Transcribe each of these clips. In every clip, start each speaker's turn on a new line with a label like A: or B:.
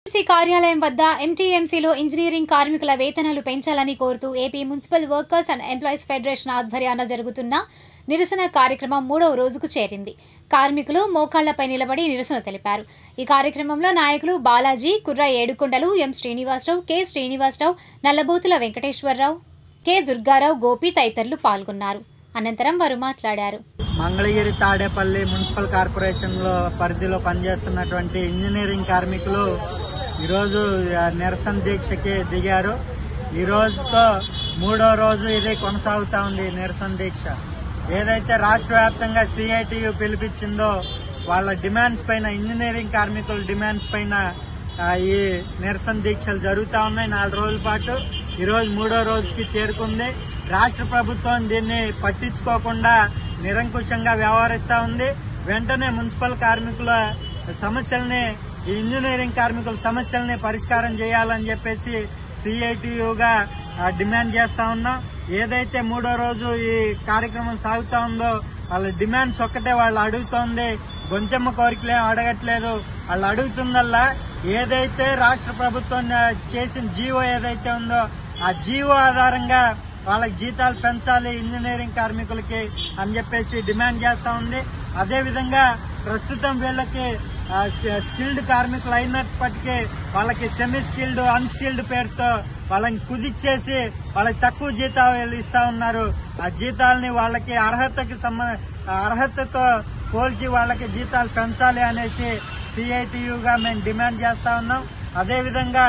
A: MC కార్యాలయం వద్ద ఎంటీఎంసీలో engineering కార్మికుల వేతనాలు పెంచాలని కోరుతూ AP municipal workers and employees federation ఆధ్వర్యాన జరుగుతున్న నిరసన కార్యక్రమం 3వ రోజుకు చేరింది. కార్మికులు మోకాళ్లపై నిలబడి నిరసన తెలిపారు. ఈ కార్యక్రమంలో నాయకులు బాలాజీ, కుర్ర ఏడుకొండలు, ఎం శ్రీనివాసరావు, కె శ్రీనివాసరావు, నల్లబోతుల వెంకటేశ్వరరావు, కె దుర్గారావు, గోపి తదితరులు పాల్గొన్నారు. అనంతరం వారు మాట్లాడారు.
B: మంగళగిరి తాడేపల్లి మున్సిపల్ కార్పొరేషన్ లో పరిధిలో పనిచేస్తున్నటువంటి ఇంజనీరింగ్ కార్మికులు ఈరోజు నిరసన దీక్షకి దిగారు. ఈ రోజుతో 3వ రోజు ఇది కొనసాగుతా ఉంది. నిరసన దీక్ష ఏదైతే రాష్ట్ర వ్యాప్తంగా సిఐటియు పిలిపించిందో వాళ్ళ డిమాండ్స్ పైన, ఇంజనీరింగ్ కార్మికుల డిమాండ్స్ పైన ఈ నిరసన దీక్షలు జరుగుతా ఉన్నాయి. 4 రోజుల పాటు ఈరోజు 3వ రోజుకి చేరుకుంది. రాష్ట్ర ప్రభుత్వం దీన్ని పట్టించుకోకుండా నిరంకుశంగా వ్యవహరిస్తా ఉంది. వెంటనే మున్సిపల్ కార్మికుల సమస్యల్ని, ఇంజనీరింగ్ కార్మికుల సమస్యల్ని పరిష్కారం చేయాలని చెప్పేసి సిఐటియుగా డిమాండ్ చేస్తా ఉన్నాం. ఏదైతే 3వ రోజు ఈ కార్యక్రమం సాగుతా ఉందో వాళ్ళ డిమాండ్స్ ఒక్కటే వాళ్ళు అడుగుతోంది. గొంతెమ్మ కోరికలేం అడగట్లేదు. వాళ్ళు అడుగుతుందల్లా ఏదైతే రాష్ట్ర ప్రభుత్వం చేసిన జీవో ఏదైతే ఉందో ఆ జీవో ఆధారంగా వాళ్ళకి జీతాలు పెంచాలి ఇంజనీరింగ్ కార్మికులకి అని చెప్పేసి డిమాండ్ చేస్తా ఉంది. అదేవిధంగా ప్రస్తుతం వీళ్ళకి స్కిల్డ్ కార్మికులు అయినప్పటికీ వాళ్ళకి సెమీ స్కిల్డ్, అన్స్కిల్డ్ పేరుతో వాళ్ళని కుదిచ్చేసి వాళ్ళకి తక్కువ జీతాలు ఇస్తా ఉన్నారు. ఆ జీతాలని వాళ్ళకి అర్హతతో పోల్చి వాళ్ళకి జీతాలు పెంచాలి అనేసి సిఐటియుగా మేము డిమాండ్ చేస్తా ఉన్నాం. అదేవిధంగా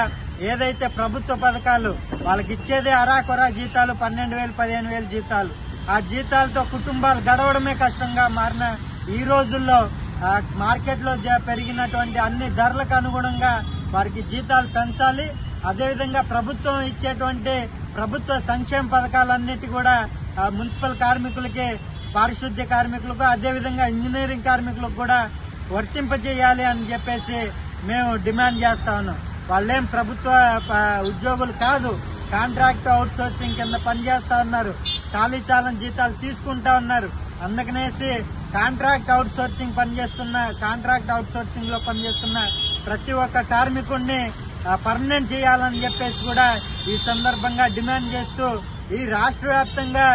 B: ఏదైతే ప్రభుత్వ పథకాలు వాళ్ళకి ఇచ్చేదే అరాకొరా జీతాలు, 12,000, 15,000 జీతాలు, ఆ జీతాలతో కుటుంబాలు గడవడమే కష్టంగా మారిన ఈ రోజుల్లో మార్కెట్ లో పెరిగినటువంటి అన్ని ధరలకు అనుగుణంగా వారికి జీతాలు పెంచాలి. అదేవిధంగా ప్రభుత్వం ఇచ్చేటువంటి ప్రభుత్వ సంక్షేమ పథకాలన్నిటి కూడా మున్సిపల్ కార్మికులకి, పారిశుద్ధ్య కార్మికులకు, అదేవిధంగా ఇంజనీరింగ్ కార్మికులకు కూడా వర్తింపజేయాలి అని చెప్పేసి మేము డిమాండ్ చేస్తా ఉన్నాం. వాళ్ళేం ప్రభుత్వ ఉద్యోగులు కాదు, కాంట్రాక్ట్ అవుట్ సోర్సింగ్ కింద పనిచేస్తా ఉన్నారు. చాలీచాలని జీతాలు తీసుకుంటా ఉన్నారు. అందుకనేసి కాంట్రాక్ట్ అవుట్ సోర్సింగ్ లో పనిచేస్తున్న ప్రతి ఒక్క కార్మికుడిని పర్మనెంట్ చేయాలని చెప్పేసి కూడా ఈ సందర్భంగా డిమాండ్ చేస్తూ ఈ రాష్ట్ర వ్యాప్తంగా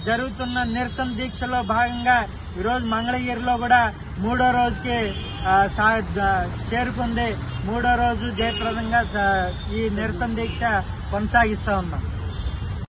B: జరుగుతున్న నిరసన దీక్షలో భాగంగా ఈరోజు మంగళగిరిలో కూడా 3వ రోజుకి చేరుకుంది. 3వ రోజు జయప్రదంగా ఈ నిరసన దీక్ష కొనసాగిస్తా ఉన్నాం.